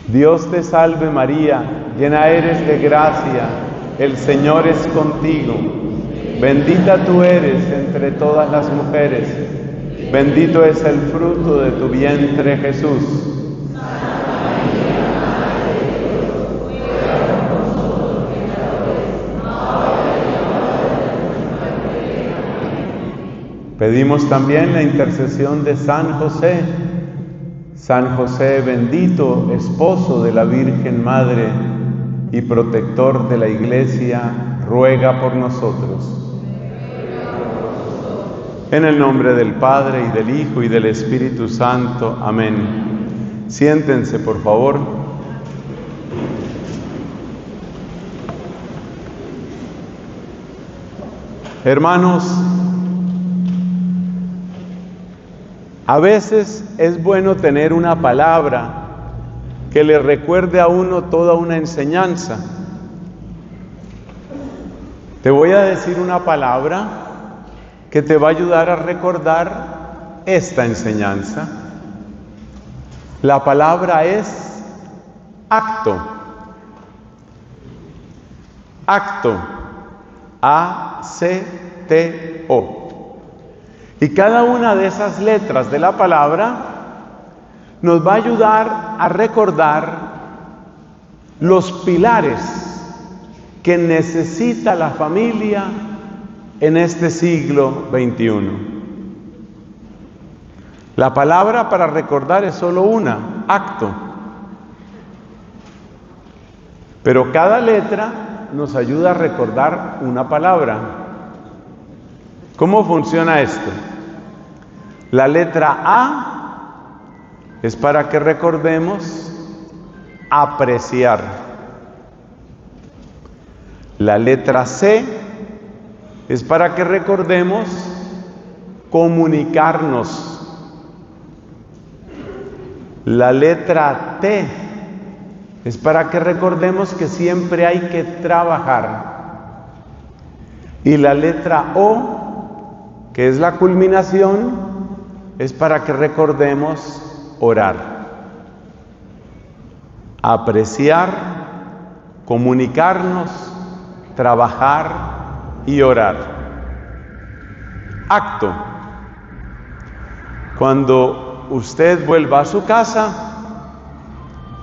Dios te salve María, llena eres de gracia, el Señor es contigo. Bendita tú eres entre todas las mujeres, bendito es el fruto de tu vientre Jesús. Pedimos también la intercesión de San José. San José bendito, esposo de la Virgen Madre y protector de la Iglesia, ruega por nosotros. En el nombre del Padre, y del Hijo, y del Espíritu Santo. Amén. Siéntense, por favor. Hermanos, a veces es bueno tener una palabra que le recuerde a uno toda una enseñanza. Te voy a decir una palabra que te va a ayudar a recordar esta enseñanza. La palabra es acto. Acto. A-C-T-O. Y cada una de esas letras de la palabra nos va a ayudar a recordar los pilares que necesita la familia en este siglo XXI. La palabra para recordar es solo una, acto. Pero cada letra nos ayuda a recordar una palabra. ¿Cómo funciona esto? La letra A es para que recordemos apreciar. La letra C es para que recordemos comunicarnos. La letra T es para que recordemos que siempre hay que trabajar. Y la letra O, que es la culminación, es para que recordemos orar. Apreciar, comunicarnos, trabajar y orar. Acto. Cuando usted vuelva a su casa,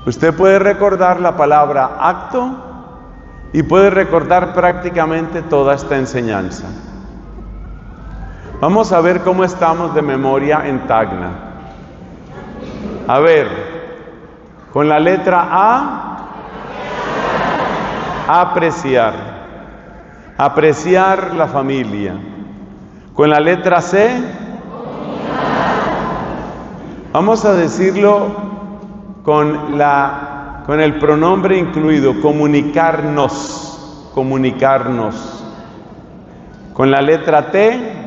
usted puede recordar la palabra acto y puede recordar prácticamente toda esta enseñanza. Vamos a ver cómo estamos de memoria en Tacna. A ver, con la letra A, apreciar. Apreciar la familia. Con la letra C, vamos a decirlo con el pronombre incluido, comunicarnos. Comunicarnos. Con la letra T,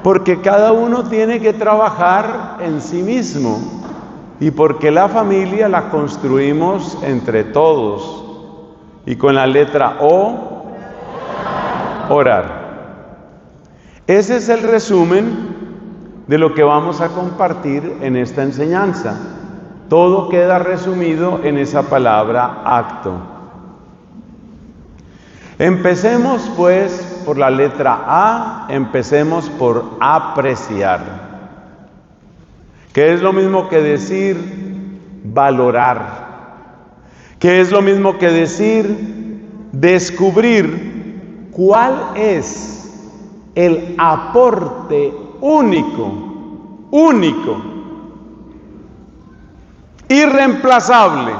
porque cada uno tiene que trabajar en sí mismo y porque la familia la construimos entre todos. Y con la letra O, orar. Ese es el resumen de lo que vamos a compartir en esta enseñanza. Todo queda resumido en esa palabra acto. Empecemos pues por la letra A, empecemos por apreciar, que es lo mismo que decir valorar, que es lo mismo que decir descubrir cuál es el aporte único, irreemplazable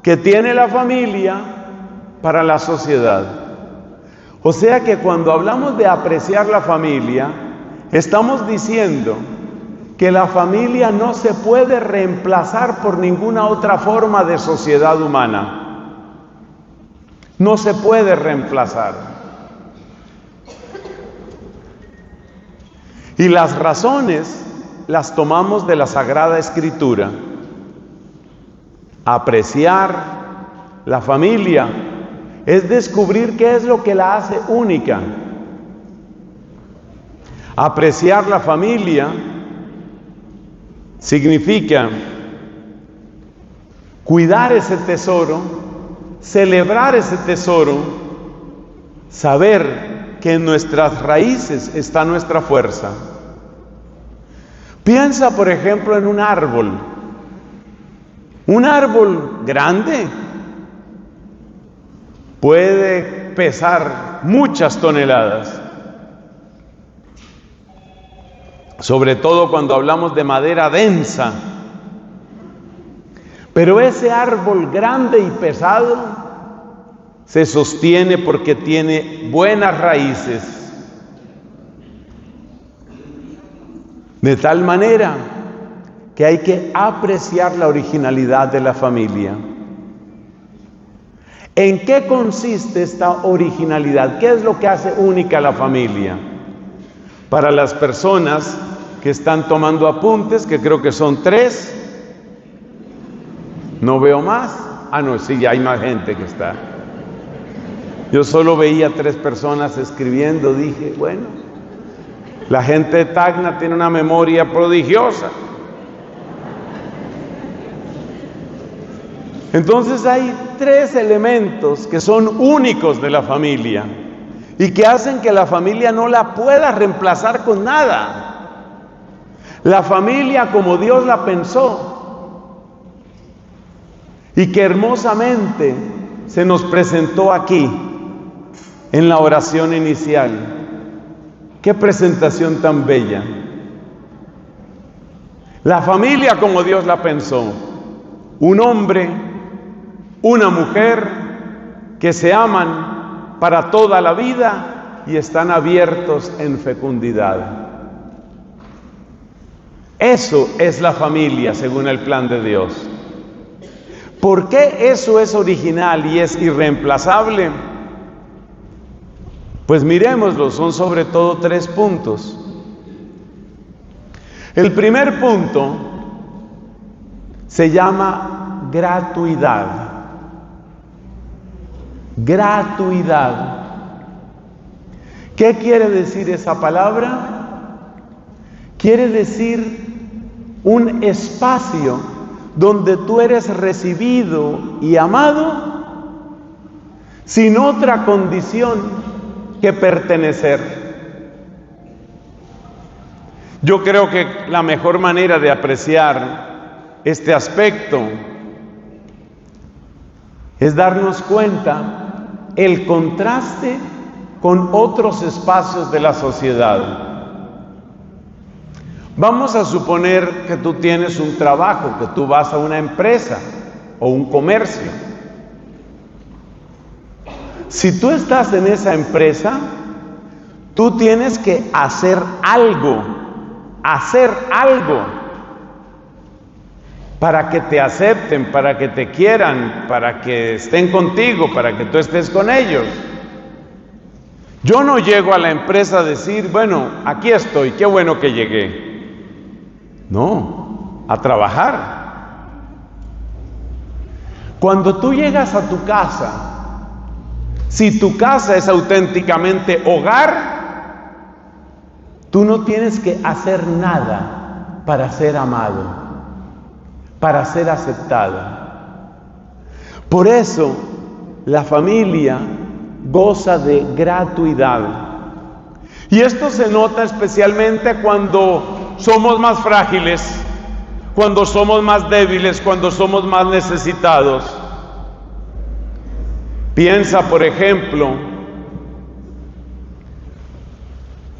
que tiene la familia para la sociedad. O sea que cuando hablamos de apreciar la familia, estamos diciendo que la familia no se puede reemplazar por ninguna otra forma de sociedad humana. No se puede reemplazar. Y las razones las tomamos de la Sagrada Escritura. Apreciar la familia es descubrir qué es lo que la hace única. Apreciar la familia significa cuidar ese tesoro, celebrar ese tesoro, saber que en nuestras raíces está nuestra fuerza. Piensa, por ejemplo, en un árbol. Un árbol grande puede pesar muchas toneladas. Sobre todo cuando hablamos de madera densa. Pero ese árbol grande y pesado se sostiene porque tiene buenas raíces. De tal manera que hay que apreciar la originalidad de la familia. ¿En qué consiste esta originalidad? ¿Qué es lo que hace única a la familia? Para las personas que están tomando apuntes, que creo que son 3, no veo más. Ah, no, sí, ya hay más gente que está. Yo solo veía 3 personas escribiendo, dije, bueno, la gente de Tacna tiene una memoria prodigiosa. Entonces hay 3 elementos que son únicos de la familia y que hacen que la familia no la pueda reemplazar con nada. La familia como Dios la pensó y que hermosamente se nos presentó aquí en la oración inicial. ¡Qué presentación tan bella! La familia como Dios la pensó. Un hombre, una mujer que se aman para toda la vida y están abiertos en fecundidad. Eso es la familia según el plan de Dios. ¿Por qué eso es original y es irreemplazable? Pues miremoslo, son sobre todo 3 puntos. El primer punto se llama gratuidad. Gratuidad. ¿Qué quiere decir esa palabra? Quiere decir un espacio donde tú eres recibido y amado sin otra condición que pertenecer. Yo creo que la mejor manera de apreciar este aspecto es darnos cuenta el contraste con otros espacios de la sociedad. Vamos a suponer que tú tienes un trabajo, que tú vas a una empresa o un comercio. Si tú estás en esa empresa, tú tienes que hacer algo para que te acepten, para que te quieran, para que estén contigo, para que tú estés con ellos. Yo no llego a la empresa a decir, bueno, aquí estoy, qué bueno que llegué. No, a trabajar. Cuando tú llegas a tu casa, si tu casa es auténticamente hogar, tú no tienes que hacer nada para ser amado, para ser aceptado. Por eso, la familia goza de gratuidad. Y esto se nota especialmente cuando somos más frágiles, cuando somos más débiles, cuando somos más necesitados. Piensa, por ejemplo,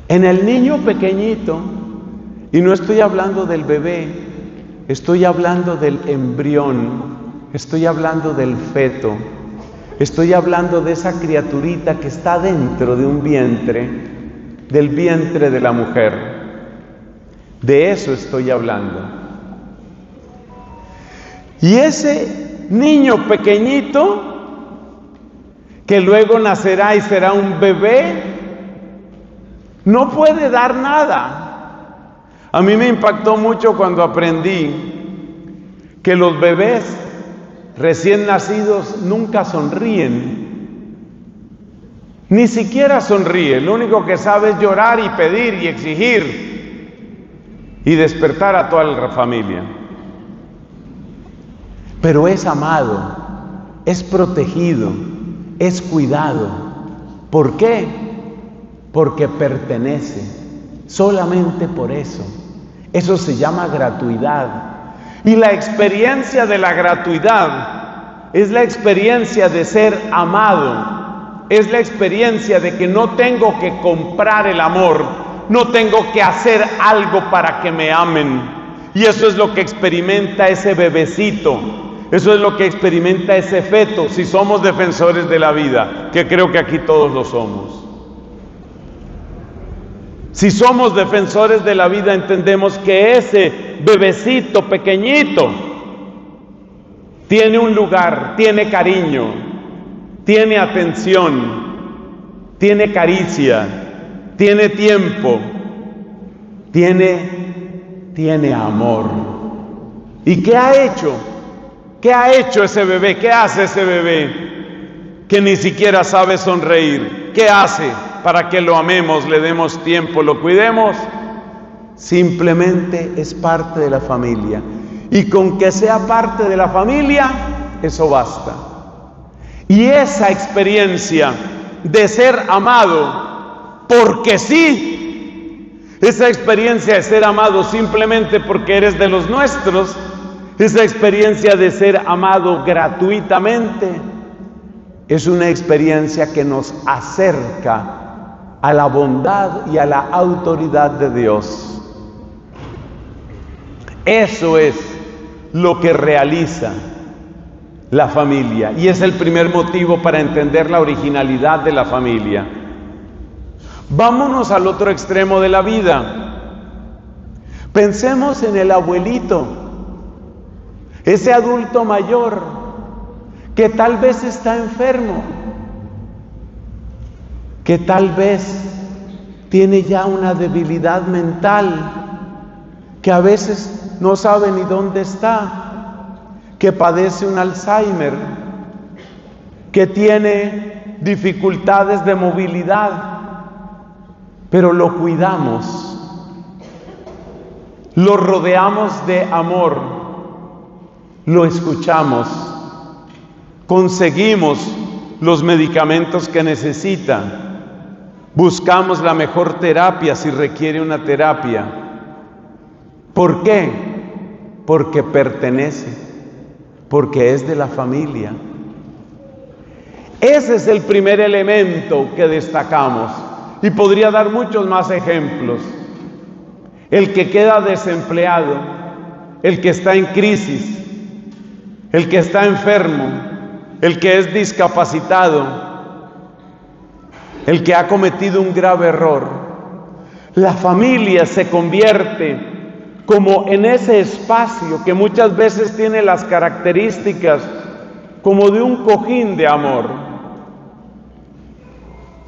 en el niño pequeñito, y no estoy hablando del bebé, estoy hablando del embrión, estoy hablando del feto, estoy hablando de esa criaturita que está dentro de un vientre, del vientre de la mujer. De eso estoy hablando. Y ese niño pequeñito, que luego nacerá y será un bebé, no puede dar nada. A mí me impactó mucho cuando aprendí que los bebés recién nacidos nunca sonríen. Ni siquiera sonríe. Lo único que sabe es llorar y pedir y exigir y despertar a toda la familia. pero es amado, es protegido, es cuidado. ¿Por qué? Porque pertenece, solamente por eso. Eso se llama gratuidad. Y la experiencia de la gratuidad es la experiencia de ser amado, es la experiencia de que no tengo que comprar el amor, no tengo que hacer algo para que me amen. Y eso es lo que experimenta ese bebecito, eso es lo que experimenta ese feto, si somos defensores de la vida, que creo que aquí todos lo somos. Si somos defensores de la vida, entendemos que ese bebecito pequeñito tiene un lugar, tiene cariño, tiene atención, tiene caricia, tiene tiempo, tiene amor. ¿Y qué ha hecho? ¿Qué ha hecho ese bebé? ¿Qué hace ese bebé que ni siquiera sabe sonreír? ¿Qué hace para que lo amemos, le demos tiempo, lo cuidemos? Simplemente es parte de la familia. Y con que sea parte de la familia, eso basta. Y esa experiencia de ser amado, porque sí, esa experiencia de ser amado simplemente porque eres de los nuestros, esa experiencia de ser amado gratuitamente, es una experiencia que nos acerca a la bondad y a la autoridad de Dios. Eso es lo que realiza la familia, y es el primer motivo para entender la originalidad de la familia. Vámonos al otro extremo de la vida. Pensemos en el abuelito, ese adulto mayor que tal vez está enfermo, que tal vez tiene ya una debilidad mental, que a veces no sabe ni dónde está, que padece un Alzheimer, que tiene dificultades de movilidad, pero lo cuidamos, lo rodeamos de amor, lo escuchamos, conseguimos los medicamentos que necesita, buscamos la mejor terapia si requiere una terapia. ¿Por qué? Porque pertenece, porque es de la familia. Ese es el primer elemento que destacamos, y podría dar muchos más ejemplos. El que queda desempleado, el que está en crisis, el que está enfermo, el que es discapacitado, el que ha cometido un grave error. La familia se convierte como en ese espacio que muchas veces tiene las características como de un cojín de amor.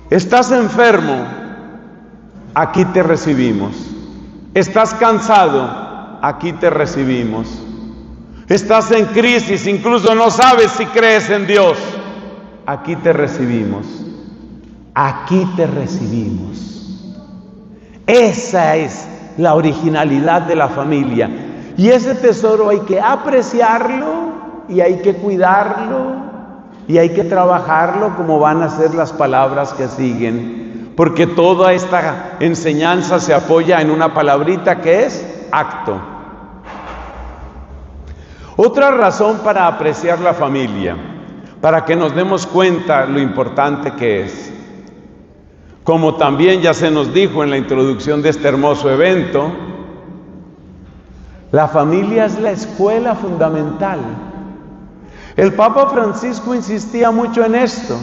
Estás enfermo, aquí te recibimos. Estás cansado, aquí te recibimos. Estás en crisis, incluso no sabes si crees en Dios, aquí te recibimos. Aquí te recibimos. Esa es la originalidad de la familia. Y ese tesoro hay que apreciarlo y hay que cuidarlo y hay que trabajarlo, como van a ser las palabras que siguen. Porque toda esta enseñanza se apoya en una palabrita que es acto. Otra razón para apreciar la familia, para que nos demos cuenta lo importante que es. Como también ya se nos dijo en la introducción de este hermoso evento, la familia es la escuela fundamental. El Papa Francisco insistía mucho en esto.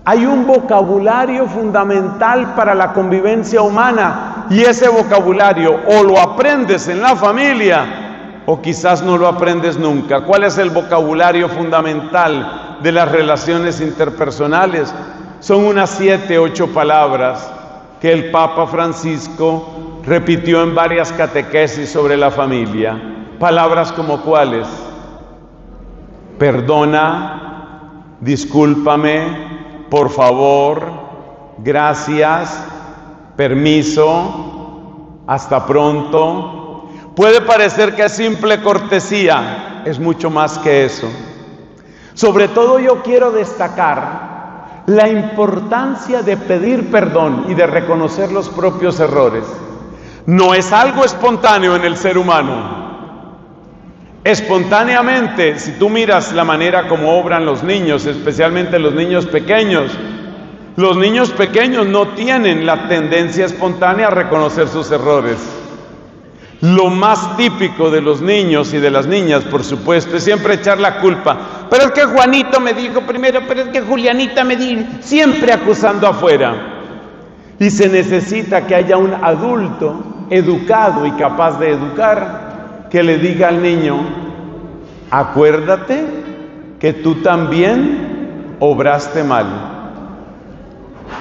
Hay un vocabulario fundamental para la convivencia humana, y ese vocabulario o lo aprendes en la familia o quizás no lo aprendes nunca. ¿Cuál es el vocabulario fundamental de las relaciones interpersonales? Son unas 7, 8 palabras que el Papa Francisco repitió en varias catequesis sobre la familia. Palabras como ¿cuáles? Perdona, discúlpame, por favor, gracias, permiso, hasta pronto. Puede parecer que es simple cortesía, es mucho más que eso. Sobre todo yo quiero destacar la importancia de pedir perdón y de reconocer los propios errores. No es algo espontáneo en el ser humano. Espontáneamente, si tú miras la manera como obran los niños, especialmente los niños pequeños no tienen la tendencia espontánea a reconocer sus errores. Lo más típico de los niños y de las niñas, por supuesto, es siempre echar la culpa. Pero es que Juanito me dijo primero, pero es que Julianita me dijo, siempre acusando afuera. Y se necesita que haya un adulto educado y capaz de educar, que le diga al niño, acuérdate que tú también obraste mal.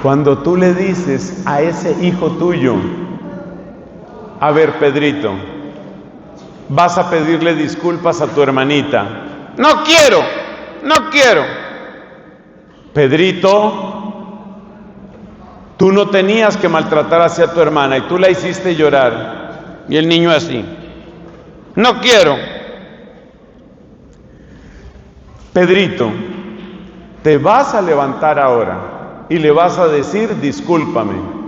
Cuando tú le dices a ese hijo tuyo, a ver, Pedrito, vas a pedirle disculpas a tu hermanita. No quiero. Pedrito, tú no tenías que maltratar hacia tu hermana y tú la hiciste llorar. Y el niño así, no quiero. Pedrito, te vas a levantar ahora y le vas a decir, discúlpame.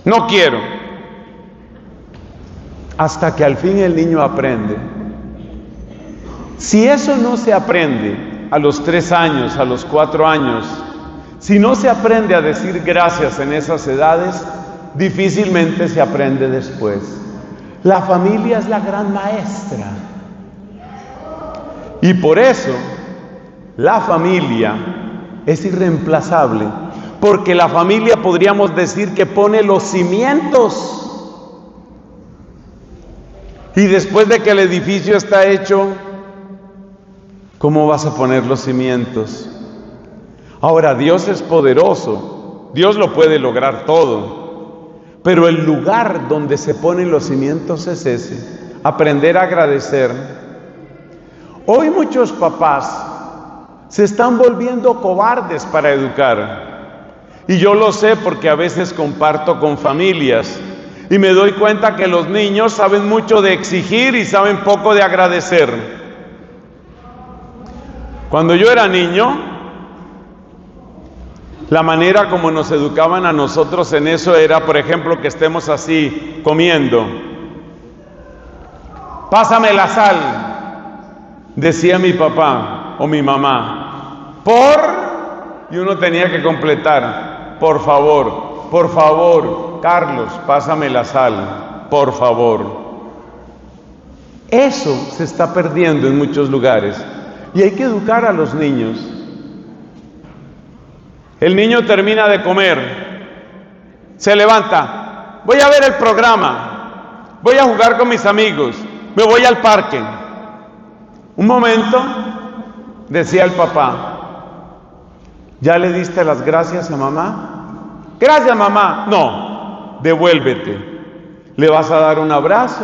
No quiero. Hasta que al fin el niño aprende. Si eso no se aprende a los 3 años, a los 4 años, si no se aprende a decir gracias en esas edades, difícilmente se aprende después. La familia es la gran maestra. Y por eso, la familia es irreemplazable. Porque la familia podríamos decir que pone los cimientos. Y después de que el edificio está hecho, ¿cómo vas a poner los cimientos? Ahora, Dios es poderoso, Dios lo puede lograr todo, pero el lugar donde se ponen los cimientos es ese, aprender a agradecer. Hoy muchos papás se están volviendo cobardes para educar. Y yo lo sé porque a veces comparto con familias y me doy cuenta que los niños saben mucho de exigir y saben poco de agradecer. Cuando yo era niño, la manera como nos educaban a nosotros en eso era, por ejemplo, que estemos así comiendo. Pásame la sal, decía mi papá o mi mamá. Y uno tenía que completar. Por favor, Carlos, pásame la sal, por favor. Eso se está perdiendo en muchos lugares y hay que educar a los niños. El niño termina de comer, se levanta, voy a ver el programa, voy a jugar con mis amigos, me voy al parque. Un momento, decía el papá, ¿ya le diste las gracias a mamá? Gracias, mamá. No, devuélvete. Le vas a dar un abrazo,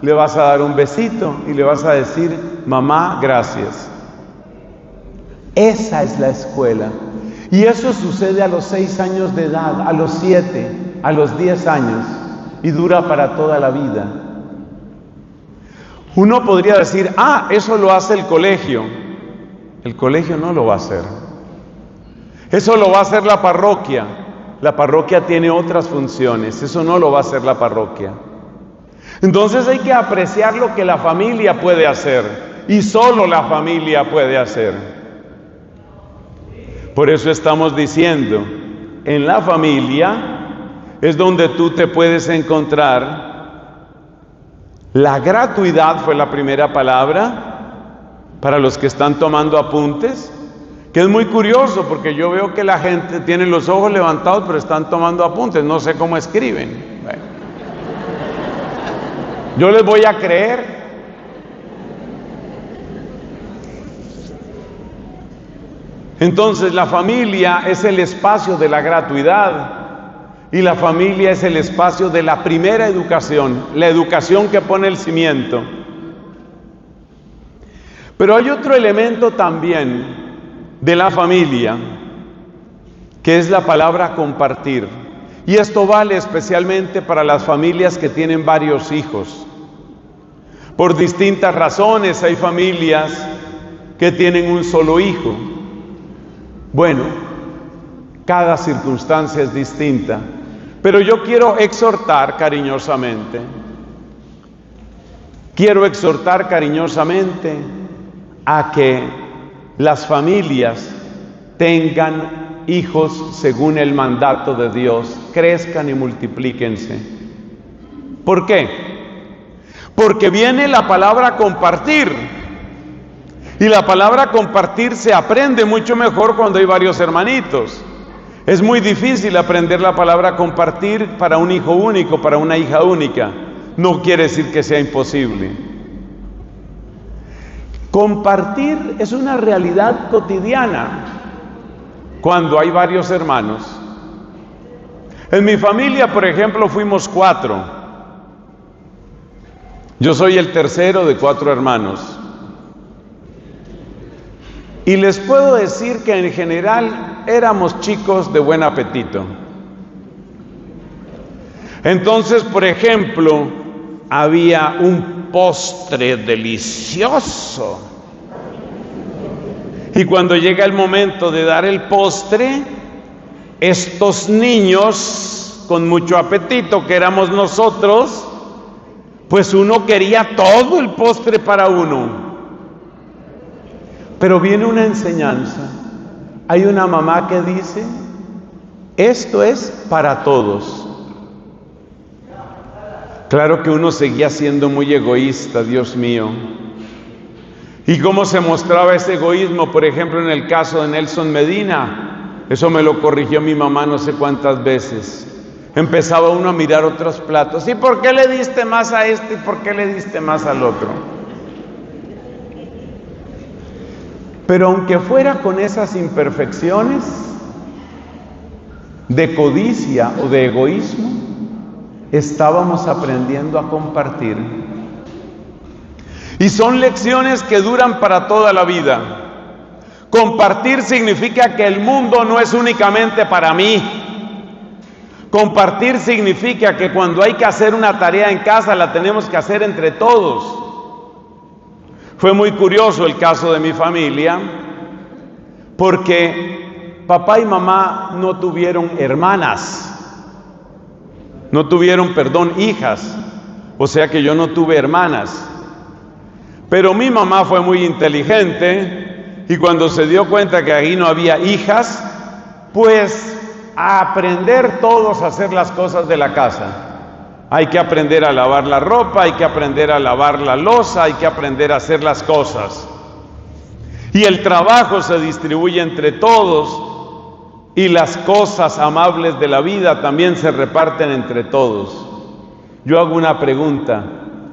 le vas a dar un besito y le vas a decir, mamá, gracias. Esa es la escuela. Y eso sucede a los 6 años de edad, a los 7, a los 10 años y dura para toda la vida. Uno podría decir, eso lo hace el colegio. El colegio no lo va a hacer. Eso lo va a hacer la parroquia. La parroquia tiene otras funciones, eso no lo va a hacer la parroquia. Entonces hay que apreciar lo que la familia puede hacer y solo la familia puede hacer. Por eso estamos diciendo, en la familia es donde tú te puedes encontrar. La gratuidad fue la primera palabra para los que están tomando apuntes. Que es muy curioso porque yo veo que la gente tiene los ojos levantados pero están tomando apuntes, no sé cómo escriben. Bueno, yo les voy a creer. Entonces la familia es el espacio de la gratuidad y la familia es el espacio de la primera educación, la educación que pone el cimiento. Pero hay otro elemento también de la familia, que es la palabra compartir. Y esto vale especialmente para las familias que tienen varios hijos. Por distintas razones hay familias que tienen un solo hijo. Bueno, cada circunstancia es distinta, pero yo quiero exhortar cariñosamente a que las familias tengan hijos según el mandato de Dios, crezcan y multiplíquense. ¿Por qué? Porque viene la palabra compartir, y la palabra compartir se aprende mucho mejor cuando hay varios hermanitos. Es muy difícil aprender la palabra compartir para un hijo único, para una hija única. No quiere decir que sea imposible. Compartir es una realidad cotidiana cuando hay varios hermanos. En mi familia, por ejemplo, fuimos 4. Yo soy el tercero de 4 hermanos. Y les puedo decir que en general éramos chicos de buen apetito. Entonces, por ejemplo, había un postre delicioso. Y cuando llega el momento de dar el postre, estos niños con mucho apetito, que éramos nosotros, pues uno quería todo el postre para uno. Pero viene una enseñanza. Hay una mamá que dice, esto es para todos. Claro que uno seguía siendo muy egoísta, Dios mío. ¿Y cómo se mostraba ese egoísmo? Por ejemplo, en el caso de Nelson Medina, eso me lo corrigió mi mamá no sé cuántas veces. Empezaba uno a mirar otros platos. ¿Y por qué le diste más a este y por qué le diste más al otro? Pero aunque fuera con esas imperfecciones de codicia o de egoísmo, estábamos aprendiendo a compartir. Y son lecciones que duran para toda la vida. Compartir significa que el mundo no es únicamente para mí. Compartir significa que cuando hay que hacer una tarea en casa, la tenemos que hacer entre todos. Fue muy curioso el caso de mi familia, porque papá y mamá no tuvieron hijas, o sea que yo no tuve hermanas. Pero mi mamá fue muy inteligente y cuando se dio cuenta que ahí no había hijas, pues a aprender todos a hacer las cosas de la casa. Hay que aprender a lavar la ropa, hay que aprender a lavar la loza, hay que aprender a hacer las cosas. Y el trabajo se distribuye entre todos y las cosas amables de la vida también se reparten entre todos. Yo hago una pregunta,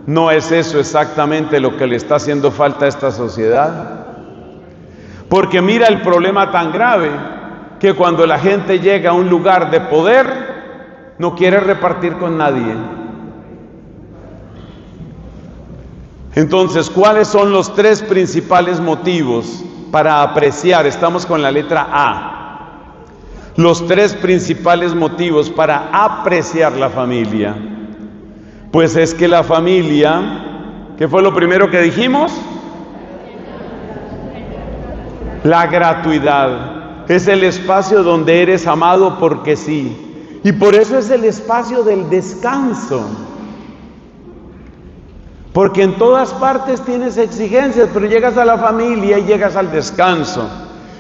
¿no es eso exactamente lo que le está haciendo falta a esta sociedad? Porque mira el problema tan grave que cuando la gente llega a un lugar de poder, no quiere repartir con nadie. Entonces, ¿cuáles son los 3 principales motivos para apreciar? Estamos con la letra A. Los 3 principales motivos para apreciar la familia. Pues es que la familia, ¿qué fue lo primero que dijimos? La gratuidad. Es el espacio donde eres amado porque sí. Y por eso es el espacio del descanso. Porque en todas partes tienes exigencias, pero llegas a la familia y llegas al descanso.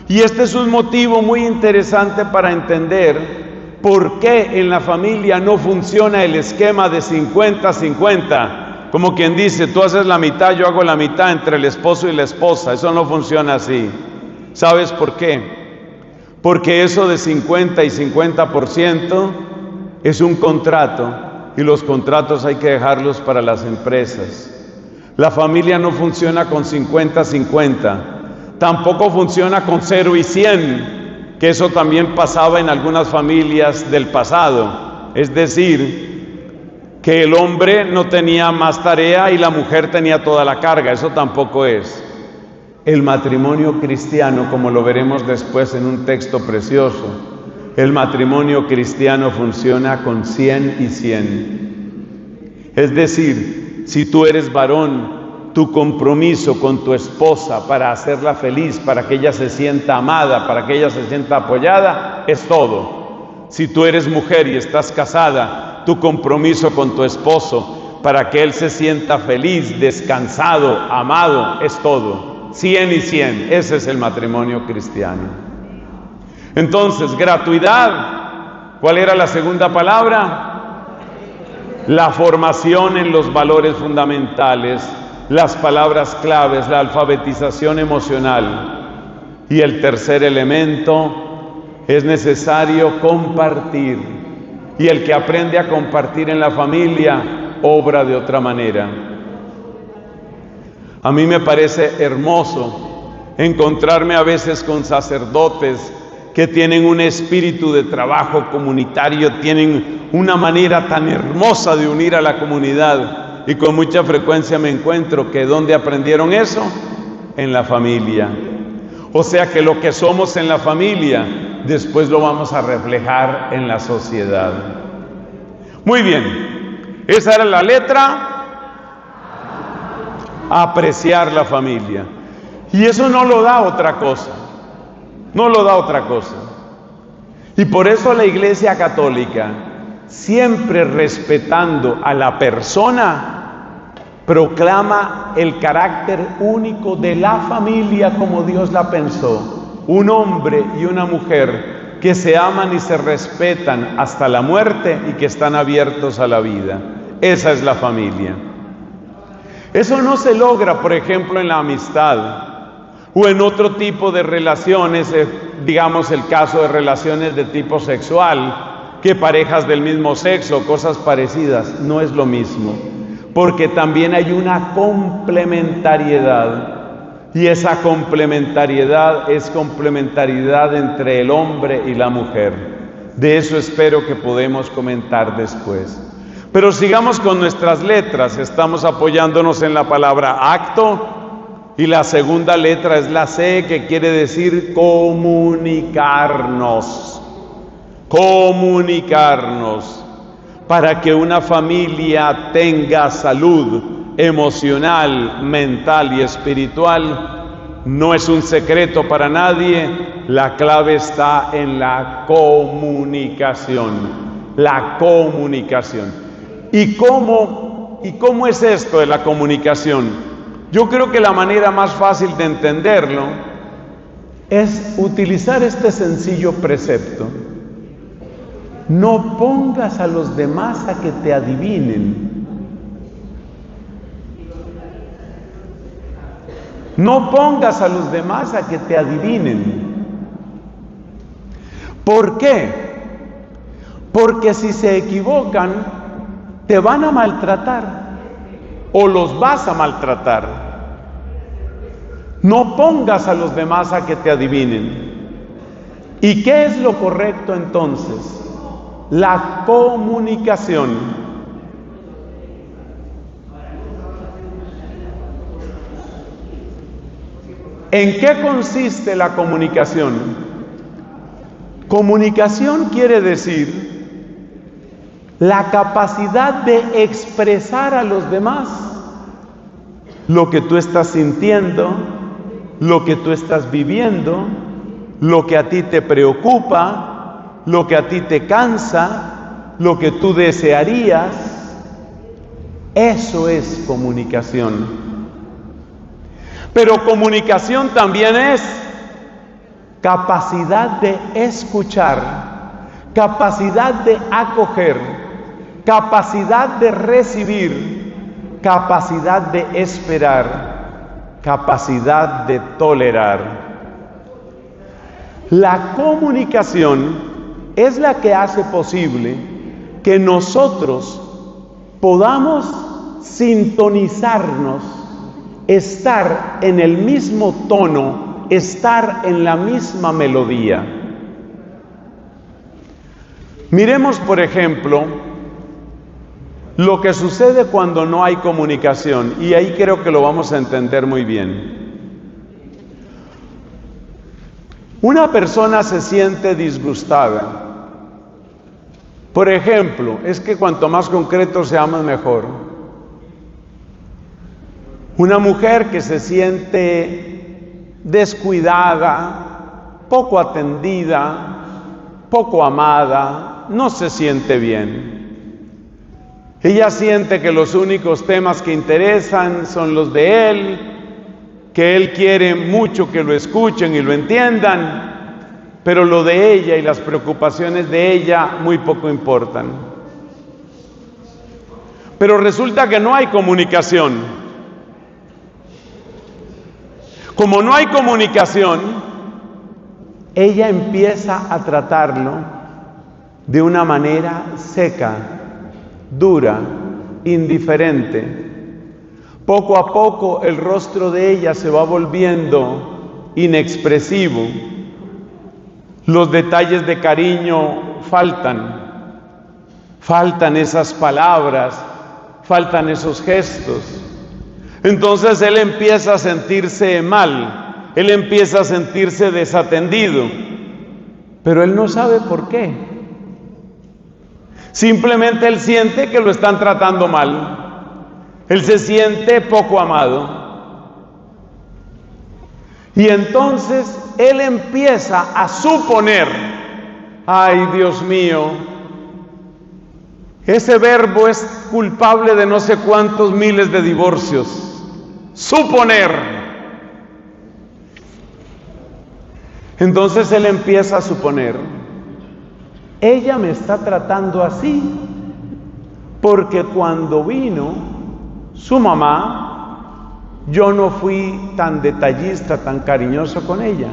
Y este es un motivo muy interesante para entender por qué en la familia no funciona el esquema de 50-50. Como quien dice, tú haces la mitad, yo hago la mitad entre el esposo y la esposa. Eso no funciona así. ¿Sabes por qué? Porque eso de 50 y 50% es un contrato y los contratos hay que dejarlos para las empresas. La familia no funciona con 50-50, tampoco funciona con 0 y 100, que eso también pasaba en algunas familias del pasado. Es decir, que el hombre no tenía más tarea y la mujer tenía toda la carga, eso tampoco es. El matrimonio cristiano, como lo veremos después en un texto precioso, el matrimonio cristiano funciona con 100 y 100. Es decir, si tú eres varón tu compromiso con tu esposa para hacerla feliz, para que ella se sienta amada, para que ella se sienta apoyada, es todo. Si tú eres mujer y estás casada, tu compromiso con tu esposo para que él se sienta feliz, descansado, amado, es todo. 100 y 100, ese es el matrimonio cristiano. Entonces, gratuidad, ¿cuál era la segunda palabra? La formación en los valores fundamentales, las palabras claves, la alfabetización emocional. Y el tercer elemento, es necesario compartir. Y el que aprende a compartir en la familia, obra de otra manera. A mí me parece hermoso encontrarme a veces con sacerdotes que tienen un espíritu de trabajo comunitario, tienen una manera tan hermosa de unir a la comunidad, y con mucha frecuencia me encuentro que ¿dónde aprendieron eso? En la familia. O sea que lo que somos en la familia, después lo vamos a reflejar en la sociedad. Muy bien, esa era la letra. Apreciar la familia. Y eso no lo da otra cosa. No lo da otra cosa. Y por eso la Iglesia Católica, siempre respetando a la persona, proclama el carácter único de la familia como Dios la pensó. Un hombre y una mujer que se aman y se respetan hasta la muerte y que están abiertos a la vida. Esa es la familia. Eso no se logra, por ejemplo, en la amistad o en otro tipo de relaciones, digamos el caso de relaciones de tipo sexual, que parejas del mismo sexo, cosas parecidas. No es lo mismo, porque también hay una complementariedad, y esa complementariedad es complementariedad entre el hombre y la mujer. De eso espero que podamos comentar después. Pero sigamos con nuestras letras. Estamos apoyándonos en la palabra acto, y la segunda letra es la C, que quiere decir comunicarnos. Comunicarnos. Para que una familia tenga salud emocional, mental y espiritual, no es un secreto para nadie, la clave está en la comunicación. La comunicación. ¿Y cómo es esto de la comunicación? Yo creo que la manera más fácil de entenderlo es utilizar este sencillo precepto. No pongas a los demás a que te adivinen. No pongas a los demás a que te adivinen. ¿Por qué? Porque si se equivocan, te van a maltratar o los vas a maltratar. No pongas a los demás a que te adivinen. ¿Y qué es lo correcto entonces? La comunicación. ¿En qué consiste la comunicación? Comunicación quiere decir la capacidad de expresar a los demás lo que tú estás sintiendo, lo que tú estás viviendo, lo que a ti te preocupa, lo que a ti te cansa, lo que tú desearías. Eso es comunicación. Pero comunicación también es capacidad de escuchar, capacidad de acoger, capacidad de recibir, capacidad de esperar, capacidad de tolerar. La comunicación es la que hace posible que nosotros podamos sintonizarnos, estar en el mismo tono, estar en la misma melodía. Miremos, por ejemplo, lo que sucede cuando no hay comunicación, y ahí creo que lo vamos a entender muy bien. Una persona se siente disgustada. Por ejemplo, es que cuanto más concreto seamos mejor. Una mujer que se siente descuidada, poco atendida, poco amada, no se siente bien. Ella siente que los únicos temas que interesan son los de él, que él quiere mucho que lo escuchen y lo entiendan, pero lo de ella y las preocupaciones de ella muy poco importan. Pero resulta que no hay comunicación. Como no hay comunicación, ella empieza a tratarlo de una manera seca, dura, indiferente. Poco a poco el rostro de ella se va volviendo inexpresivo. Los detalles de cariño faltan esas palabras, faltan esos gestos. Entonces él empieza a sentirse mal, él empieza a sentirse desatendido, pero él no sabe por qué. Simplemente él siente que lo están tratando mal, él se siente poco amado. Y entonces él empieza a suponer, ay Dios mío, ese verbo es culpable de no sé cuántos miles de divorcios. Suponer. Entonces él empieza a suponer, ella me está tratando así porque cuando vino su mamá, yo no fui tan detallista, tan cariñoso con ella.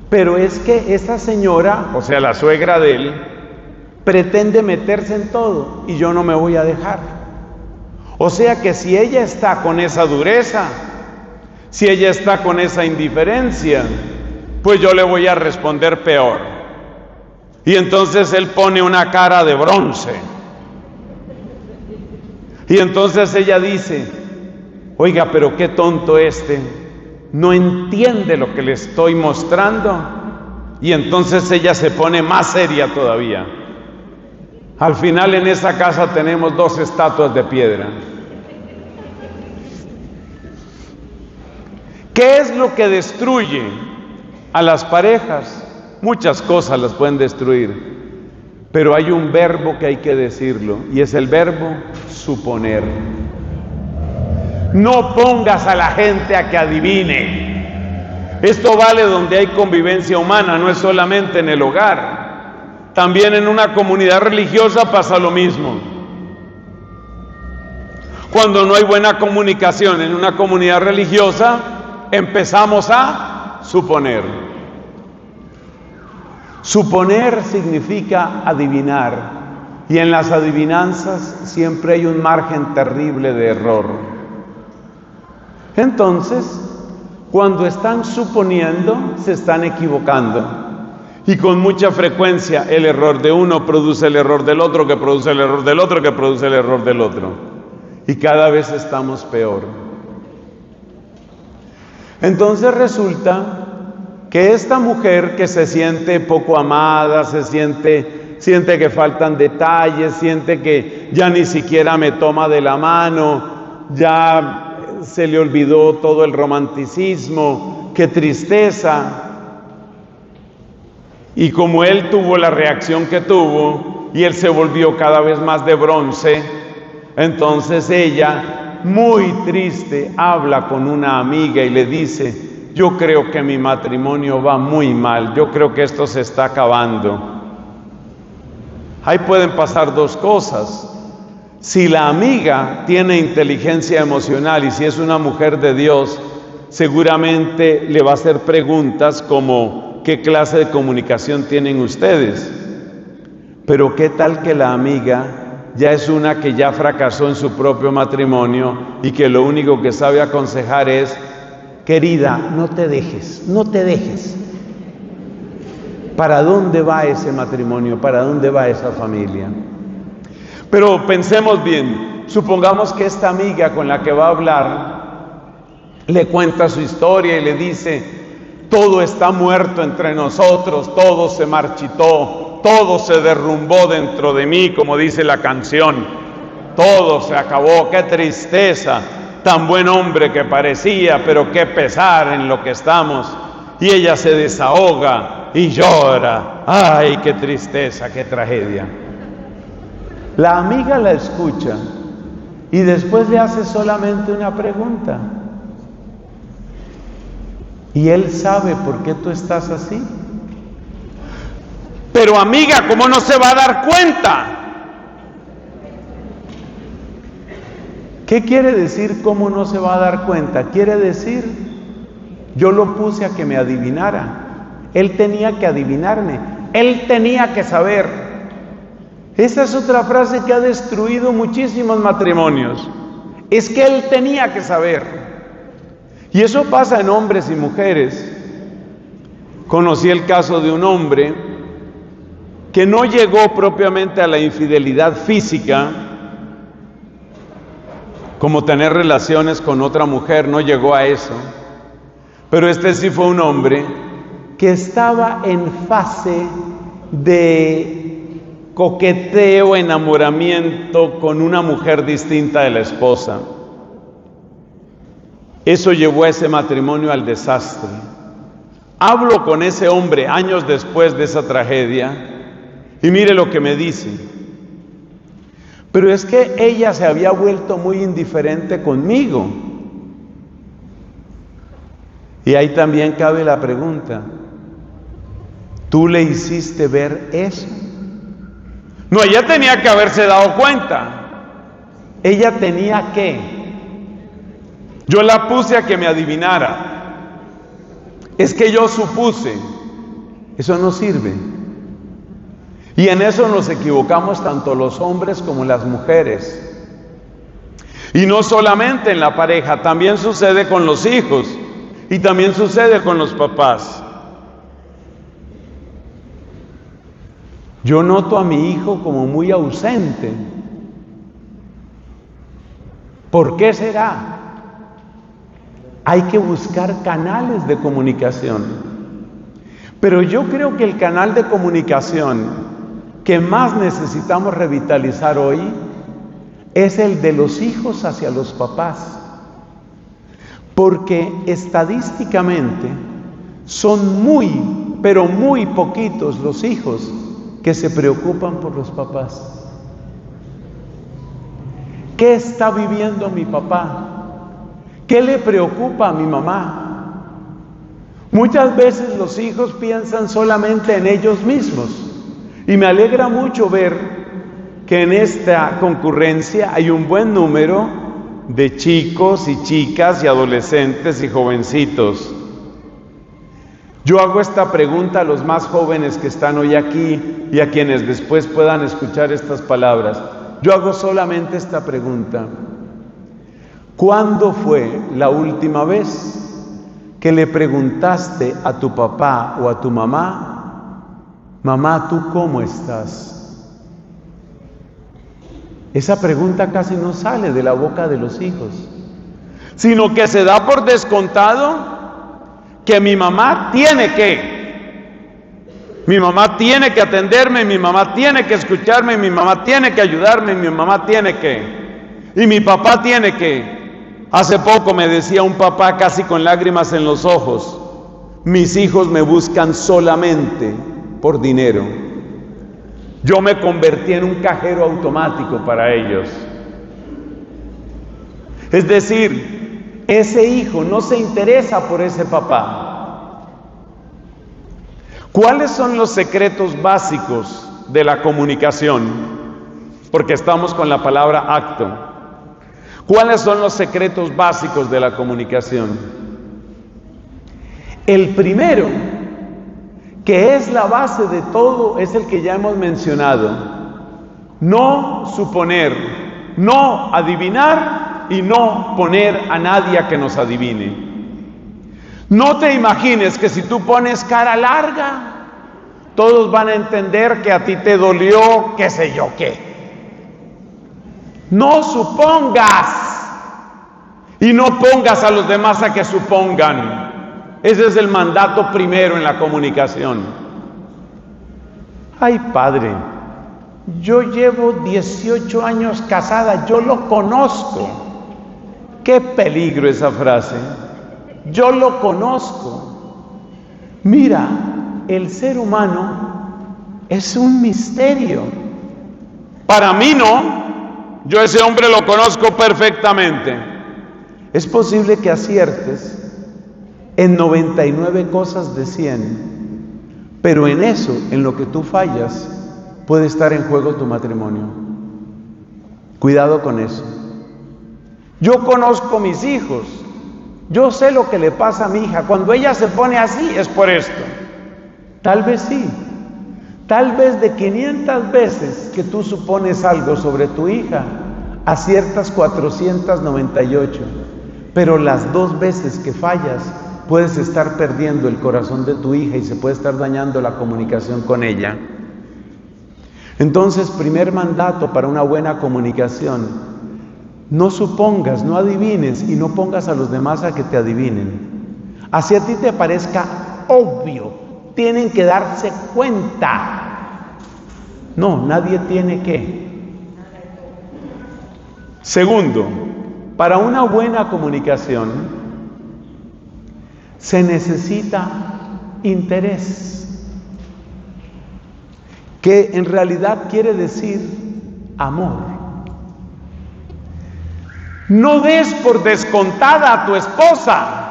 Pero es que esa señora, o sea, la suegra de él, pretende meterse en todo y yo no me voy a dejar. O sea que si ella está con esa dureza, si ella está con esa indiferencia, pues yo le voy a responder peor. Y entonces él pone una cara de bronce. Y entonces ella dice, oiga, pero qué tonto no entiende lo que le estoy mostrando. Y entonces ella se pone más seria todavía. Al final en esa casa tenemos 2 estatuas de piedra. ¿Qué es lo que destruye a las parejas? Muchas cosas las pueden destruir, pero hay un verbo que hay que decirlo, y es el verbo suponer. No pongas a la gente a que adivine. Esto vale donde hay convivencia humana, no es solamente en el hogar. También en una comunidad religiosa pasa lo mismo. Cuando no hay buena comunicación en una comunidad religiosa, empezamos a suponer. Suponer significa adivinar, y en las adivinanzas siempre hay un margen terrible de error. Entonces, cuando están suponiendo, se están equivocando. Y con mucha frecuencia el error de uno produce el error del otro, que produce el error del otro, que produce el error del otro. Y cada vez estamos peor. Entonces resulta que esta mujer que se siente poco amada, siente que faltan detalles, siente que ya ni siquiera me toma de la mano, ya se le olvidó todo el romanticismo, qué tristeza. Y como él tuvo la reacción que tuvo, y él se volvió cada vez más de bronce, entonces ella, muy triste, habla con una amiga y le dice, yo creo que mi matrimonio va muy mal, yo creo que esto se está acabando. Ahí pueden pasar 2 cosas. Si la amiga tiene inteligencia emocional y si es una mujer de Dios, seguramente le va a hacer preguntas como, ¿qué clase de comunicación tienen ustedes? Pero ¿qué tal que la amiga ya es una que ya fracasó en su propio matrimonio y que lo único que sabe aconsejar es, querida, no te dejes, no te dejes? ¿Para dónde va ese matrimonio? ¿Para dónde va esa familia? Pero pensemos bien, supongamos que esta amiga con la que va a hablar le cuenta su historia y le dice, todo está muerto entre nosotros, todo se marchitó, todo se derrumbó dentro de mí, como dice la canción, todo se acabó, qué tristeza, tan buen hombre que parecía, pero qué pesar en lo que estamos. Y ella se desahoga y llora. ¡Ay, qué tristeza, qué tragedia! La amiga la escucha y después le hace solamente una pregunta. ¿Y él sabe por qué tú estás así? Pero amiga, ¿cómo no se va a dar cuenta? ¿Qué quiere decir cómo no se va a dar cuenta? Quiere decir, yo lo puse a que me adivinara. Él tenía que adivinarme. Él tenía que saber. Esa es otra frase que ha destruido muchísimos matrimonios. Es que él tenía que saber. Y eso pasa en hombres y mujeres. Conocí el caso de un hombre que no llegó propiamente a la infidelidad física, como tener relaciones con otra mujer, no llegó a eso. Pero este sí fue un hombre que estaba en fase de coqueteo, enamoramiento con una mujer distinta de la esposa. Eso llevó a ese matrimonio al desastre. Hablo con ese hombre años después de esa tragedia y mire lo que me dice. Pero es que ella se había vuelto muy indiferente conmigo. Y ahí también cabe la pregunta, ¿tú le hiciste ver eso? No, ella tenía que haberse dado cuenta. Ella tenía que. Yo la puse a que me adivinara. Es que yo supuse. Eso no sirve. Y en eso nos equivocamos tanto los hombres como las mujeres. Y no solamente en la pareja, también sucede con los hijos y también sucede con los papás. Yo noto a mi hijo como muy ausente. ¿Por qué será? Hay que buscar canales de comunicación. Pero yo creo que el canal de comunicación que más necesitamos revitalizar hoy es el de los hijos hacia los papás, porque estadísticamente son muy, pero muy poquitos los hijos que se preocupan por los papás. ¿Qué está viviendo mi papá? ¿Qué le preocupa a mi mamá? Muchas veces los hijos piensan solamente en ellos mismos. Y me alegra mucho ver que en esta concurrencia hay un buen número de chicos y chicas y adolescentes y jovencitos. Yo hago esta pregunta a los más jóvenes que están hoy aquí y a quienes después puedan escuchar estas palabras. Yo hago solamente esta pregunta. ¿Cuándo fue la última vez que le preguntaste a tu papá o a tu mamá: mamá, ¿tú cómo estás? Esa pregunta casi no sale de la boca de los hijos, sino que se da por descontado que mi mamá tiene que atenderme, mi mamá tiene que escucharme, mi mamá tiene que ayudarme, mi mamá tiene que, y mi papá tiene que. Hace poco me decía un papá casi con lágrimas en los ojos: mis hijos me buscan solamente por dinero. Yo me convertí en un cajero automático para ellos. Es decir, ese hijo no se interesa por ese papá. ¿Cuáles son los secretos básicos de la comunicación? Porque estamos con la palabra acto. ¿Cuáles son los secretos básicos de la comunicación? El primero, que es la base de todo, es el que ya hemos mencionado: no suponer, no adivinar y no poner a nadie a que nos adivine. No te imagines que si tú pones cara larga, todos van a entender que a ti te dolió, qué sé yo qué. No supongas y no pongas a los demás a que supongan. Ese es el mandato primero en la comunicación. Ay, padre, yo llevo 18 años casada, yo lo conozco. Qué peligro esa frase. Yo lo conozco. Mira, el ser humano es un misterio. Para mí no. Yo a ese hombre lo conozco perfectamente. Es posible que aciertes en 99 cosas de 100, pero en eso, en lo que tú fallas, puede estar en juego tu matrimonio. Cuidado con eso. Yo conozco mis hijos. Yo sé lo que le pasa a mi hija. Cuando ella se pone así, es por esto. Tal vez sí. Tal vez de 500 veces que tú supones algo sobre tu hija, aciertas 498. Pero las 2 veces que fallas, puedes estar perdiendo el corazón de tu hija y se puede estar dañando la comunicación con ella. Entonces, primer mandato para una buena comunicación: no supongas, no adivines y no pongas a los demás a que te adivinen. Así a ti te parezca obvio, tienen que darse cuenta. No, nadie tiene que. Segundo, para una buena comunicación se necesita interés, que en realidad quiere decir amor. No des por descontada a tu esposa.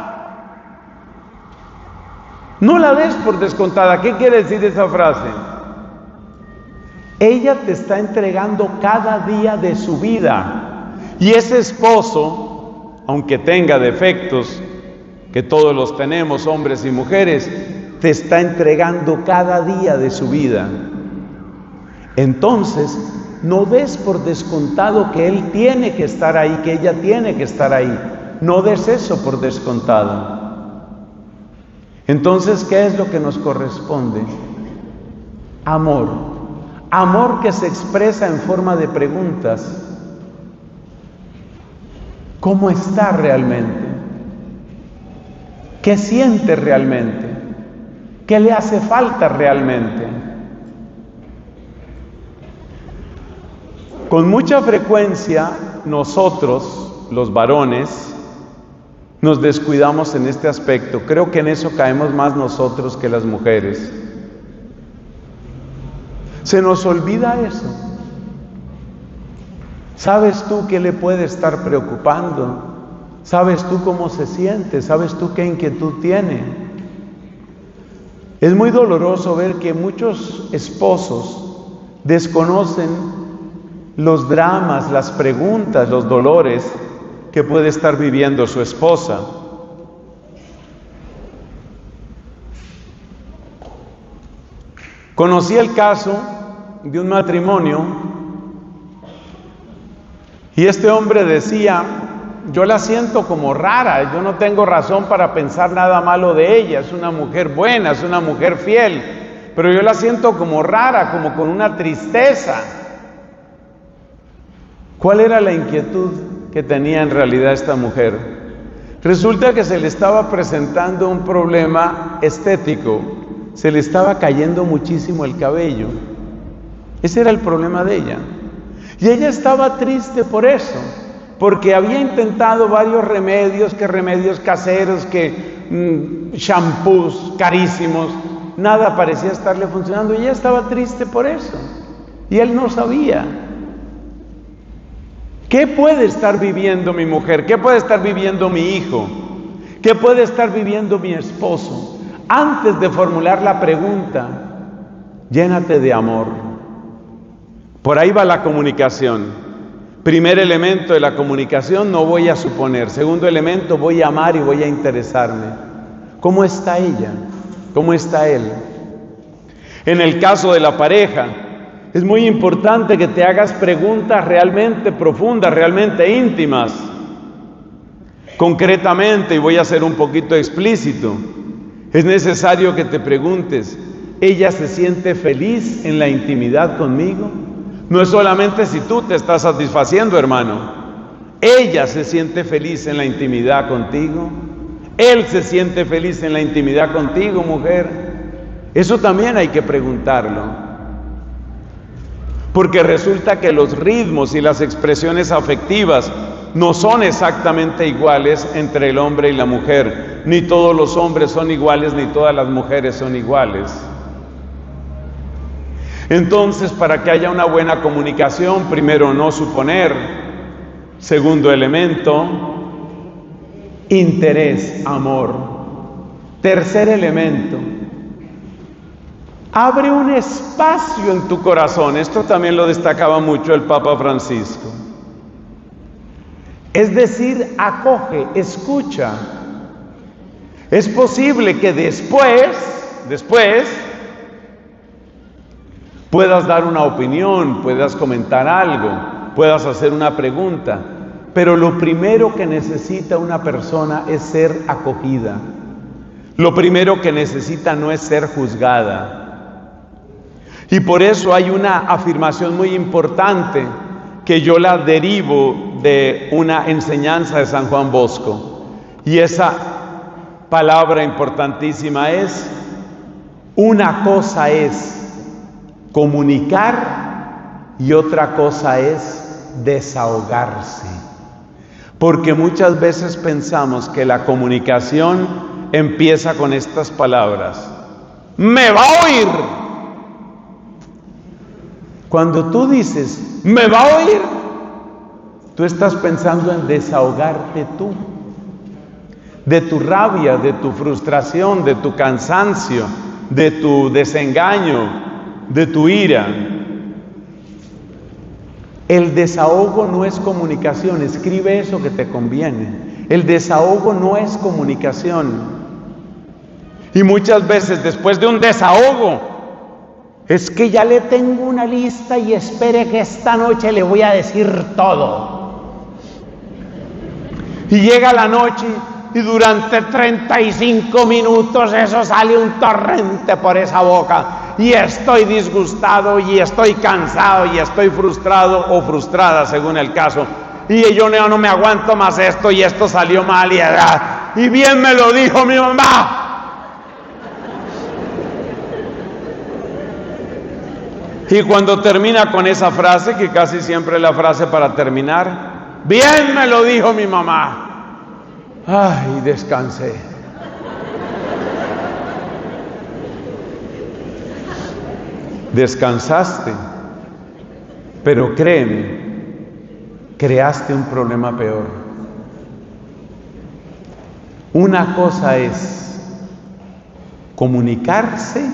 No la des por descontada. ¿Qué quiere decir esa frase? Ella te está entregando cada día de su vida. Y ese esposo, aunque tenga defectos, que todos los tenemos, hombres y mujeres, te está entregando cada día de su vida. Entonces, no des por descontado que él tiene que estar ahí, que ella tiene que estar ahí. No des eso por descontado. Entonces, ¿qué es lo que nos corresponde? Amor. Amor que se expresa en forma de preguntas. ¿Cómo está realmente? ¿Qué siente realmente? ¿Qué le hace falta realmente? Con mucha frecuencia nosotros, los varones, nos descuidamos en este aspecto. Creo que en eso caemos más nosotros que las mujeres. Se nos olvida eso. ¿Sabes tú qué le puede estar preocupando? ¿Sabes tú cómo se siente? ¿Sabes tú qué inquietud tiene? Es muy doloroso ver que muchos esposos desconocen los dramas, las preguntas, los dolores que puede estar viviendo su esposa. Conocí el caso de un matrimonio y este hombre decía: yo la siento como rara, yo no tengo razón para pensar nada malo de ella, es una mujer buena, es una mujer fiel, pero yo la siento como rara, como con una tristeza. ¿Cuál era la inquietud que tenía en realidad esta mujer? Resulta que se le estaba presentando un problema estético, se le estaba cayendo muchísimo el cabello. Ese era el problema de ella. Y ella estaba triste por eso, porque había intentado varios remedios, que remedios caseros, que shampoos carísimos, nada parecía estarle funcionando, y ella estaba triste por eso. Y él no sabía. ¿Qué puede estar viviendo mi mujer? ¿Qué puede estar viviendo mi hijo? ¿Qué puede estar viviendo mi esposo? Antes de formular la pregunta, llénate de amor. Por ahí va la comunicación. Primer elemento de la comunicación: no voy a suponer. Segundo elemento: voy a amar y voy a interesarme. ¿Cómo está ella? ¿Cómo está él? En el caso de la pareja, es muy importante que te hagas preguntas realmente profundas, realmente íntimas. Concretamente, y voy a ser un poquito explícito, es necesario que te preguntes: ¿ella se siente feliz en la intimidad conmigo? No es solamente si tú te estás satisfaciendo, hermano. ¿Ella se siente feliz en la intimidad contigo? ¿Él se siente feliz en la intimidad contigo, mujer? Eso también hay que preguntarlo. Porque resulta que los ritmos y las expresiones afectivas no son exactamente iguales entre el hombre y la mujer. Ni todos los hombres son iguales, ni todas las mujeres son iguales. Entonces, para que haya una buena comunicación, primero, no suponer. Segundo elemento, interés, amor. Tercer elemento, abre un espacio en tu corazón. Esto también lo destacaba mucho el Papa Francisco. Es decir, acoge, escucha. Es posible que después puedas dar una opinión, puedas comentar algo, puedas hacer una pregunta, pero lo primero que necesita una persona es ser acogida. Lo primero que necesita no es ser juzgada. Y por eso hay una afirmación muy importante que yo la derivo de una enseñanza de San Juan Bosco. Y esa palabra importantísima es: una cosa es comunicar y otra cosa es desahogarse. Porque muchas veces pensamos que la comunicación empieza con estas palabras: ¡me va a oír! Cuando tú dices ¡me va a oír!, tú estás pensando en desahogarte tú, de tu rabia, de tu frustración, de tu cansancio, de tu desengaño, de tu ira. El desahogo no es comunicación. Escribe eso que te conviene. El desahogo no es comunicación. Y muchas veces después de un desahogo, es que ya le tengo una lista y espere que esta noche le voy a decir todo. Y llega la noche y durante 35 minutos eso sale un torrente por esa boca. Y estoy disgustado, y estoy cansado, y estoy frustrado o frustrada según el caso. Y yo no me aguanto más esto, y esto salió mal, y bien me lo dijo mi mamá. Y cuando termina con esa frase, que casi siempre es la frase para terminar, bien me lo dijo mi mamá. Ay, descansé. Descansaste, pero créeme, creaste un problema peor. Una cosa es comunicarse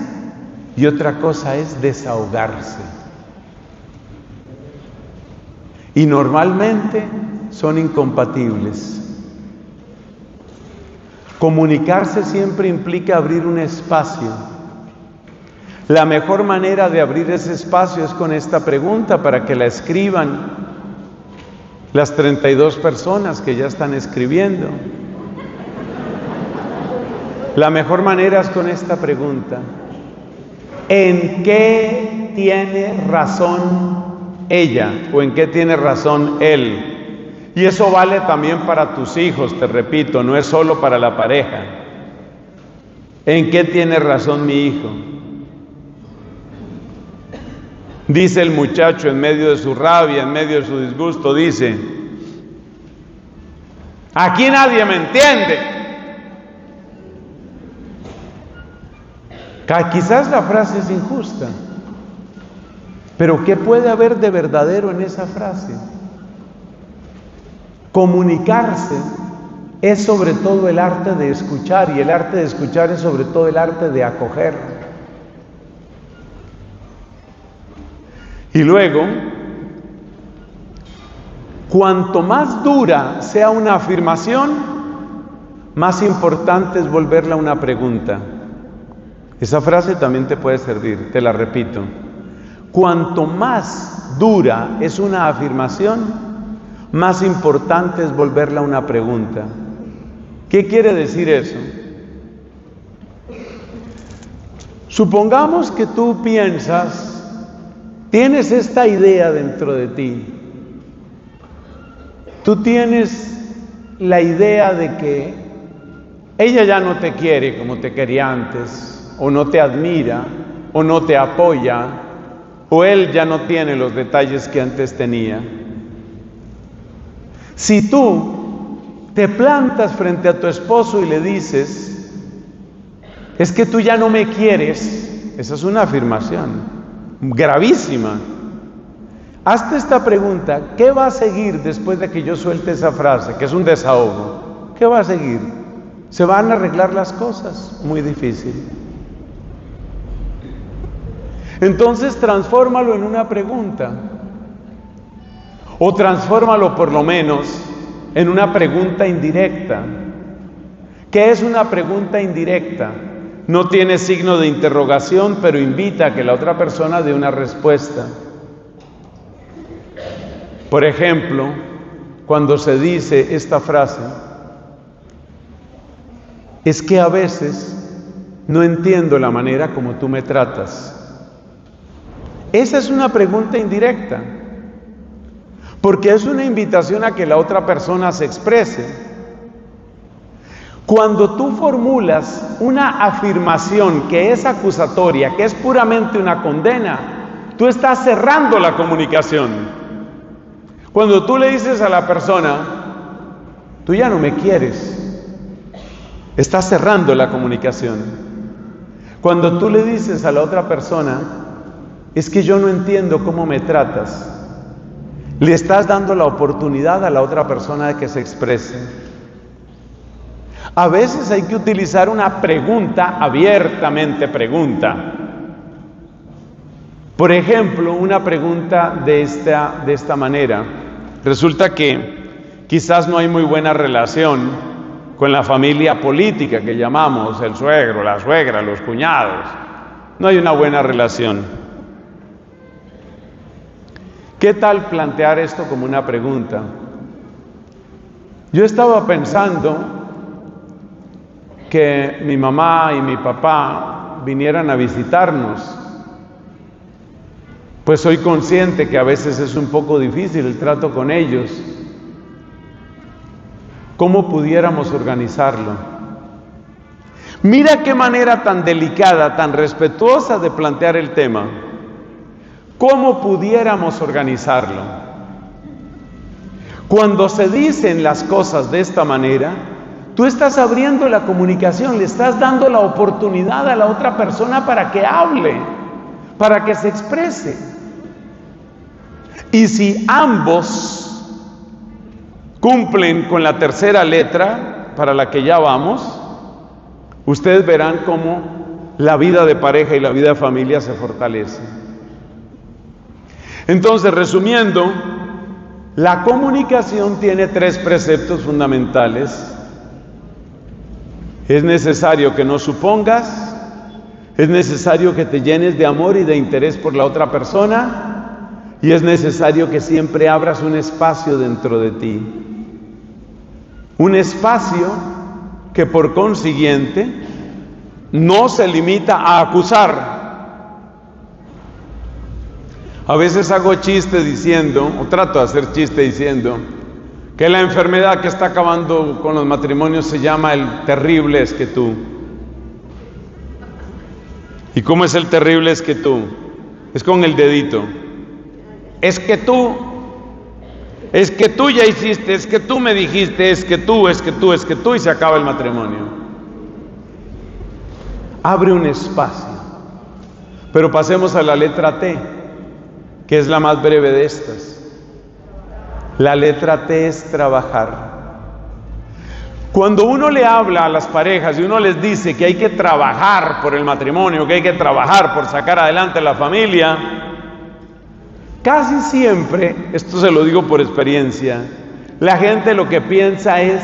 y otra cosa es desahogarse. Y normalmente son incompatibles. Comunicarse siempre implica abrir un espacio. La mejor manera de abrir ese espacio es con esta pregunta, para que la escriban las 32 personas que ya están escribiendo. La mejor manera es con esta pregunta: ¿en qué tiene razón ella o en qué tiene razón él? Y eso vale también para tus hijos, te repito, no es solo para la pareja. ¿En qué tiene razón mi hijo? Dice el muchacho en medio de su rabia, en medio de su disgusto, dice: aquí nadie me entiende. Quizás la frase es injusta, pero ¿qué puede haber de verdadero en esa frase? Comunicarse es sobre todo el arte de escuchar, y el arte de escuchar es sobre todo el arte de acoger. Y luego, cuanto más dura sea una afirmación, más importante es volverla una pregunta. Esa frase también te puede servir, te la repito. Cuanto más dura es una afirmación, más importante es volverla una pregunta. ¿Qué quiere decir eso? Supongamos que tú piensas, tienes esta idea dentro de ti. Tú tienes la idea de que ella ya no te quiere como te quería antes, o no te admira, o no te apoya, o él ya no tiene los detalles que antes tenía. Si tú te plantas frente a tu esposo y le dices, es que tú ya no me quieres, esa es una afirmación gravísima. Hazte esta pregunta: ¿qué va a seguir después de que yo suelte esa frase, que es un desahogo? ¿Qué va a seguir? ¿Se van a arreglar las cosas? Muy difícil. Entonces transfórmalo en una pregunta, o transfórmalo por lo menos en una pregunta indirecta. ¿Qué es una pregunta indirecta? No tiene signo de interrogación, pero invita a que la otra persona dé una respuesta. Por ejemplo, cuando se dice esta frase: es que a veces no entiendo la manera como tú me tratas. Esa es una pregunta indirecta, porque es una invitación a que la otra persona se exprese. Cuando tú formulas una afirmación que es acusatoria, que es puramente una condena, tú estás cerrando la comunicación. Cuando tú le dices a la persona, tú ya no me quieres, estás cerrando la comunicación. Cuando tú le dices a la otra persona, es que yo no entiendo cómo me tratas, le estás dando la oportunidad a la otra persona de que se exprese. A veces hay que utilizar una pregunta, abiertamente pregunta. Por ejemplo, una pregunta de esta manera. Resulta que quizás no hay muy buena relación con la familia política que llamamos el suegro, la suegra, los cuñados. No hay una buena relación. ¿Qué tal plantear esto como una pregunta? Yo estaba pensando que mi mamá y mi papá vinieran a visitarnos, pues soy consciente que a veces es un poco difícil el trato con ellos. ¿Cómo pudiéramos organizarlo? Mira qué manera tan delicada, tan respetuosa de plantear el tema. ¿Cómo pudiéramos organizarlo? Cuando se dicen las cosas de esta manera, tú estás abriendo la comunicación, le estás dando la oportunidad a la otra persona para que hable, para que se exprese. Y si ambos cumplen con la tercera letra, para la que ya vamos, ustedes verán cómo la vida de pareja y la vida de familia se fortalece. Entonces, resumiendo, la comunicación tiene 3 preceptos fundamentales. Es necesario que no supongas, es necesario que te llenes de amor y de interés por la otra persona, y es necesario que siempre abras un espacio dentro de ti. Un espacio que por consiguiente no se limita a acusar. A veces hago chiste diciendo, o trato de hacer chiste diciendo, que la enfermedad que está acabando con los matrimonios se llama el terrible es que tú. ¿Y cómo es el terrible es que tú? Es con el dedito. Es que tú ya hiciste, es que tú me dijiste, es que tú, y se acaba el matrimonio. Abre un espacio. Pero pasemos a la letra T, que es la más breve de estas. La letra T es trabajar. Cuando uno le habla a las parejas y uno les dice que hay que trabajar por el matrimonio, que hay que trabajar por sacar adelante la familia, casi siempre, esto se lo digo por experiencia, la gente lo que piensa es: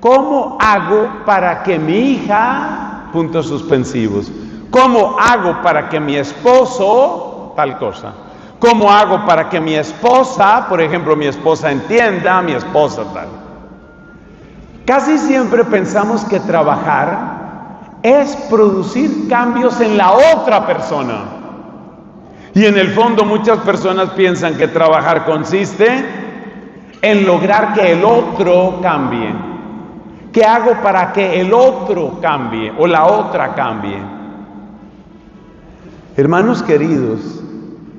¿cómo hago para que mi hija, puntos suspensivos? ¿Cómo hago para que mi esposo, tal cosa? ¿Cómo hago para que mi esposa, por ejemplo, mi esposa entienda, mi esposa tal? Casi siempre pensamos que trabajar es producir cambios en la otra persona. Y en el fondo muchas personas piensan que trabajar consiste en lograr que el otro cambie. ¿Qué hago para que el otro cambie o la otra cambie? Hermanos queridos,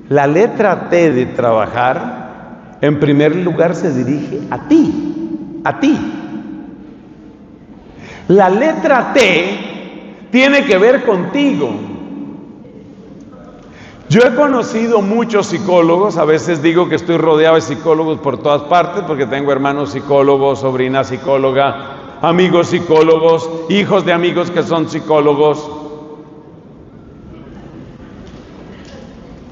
la letra T de trabajar en primer lugar se dirige a ti, a ti. La letra T tiene que ver contigo. Yo he conocido muchos psicólogos, a veces digo que estoy rodeado de psicólogos por todas partes, porque tengo hermanos psicólogos, sobrina psicóloga, amigos psicólogos, hijos de amigos que son psicólogos.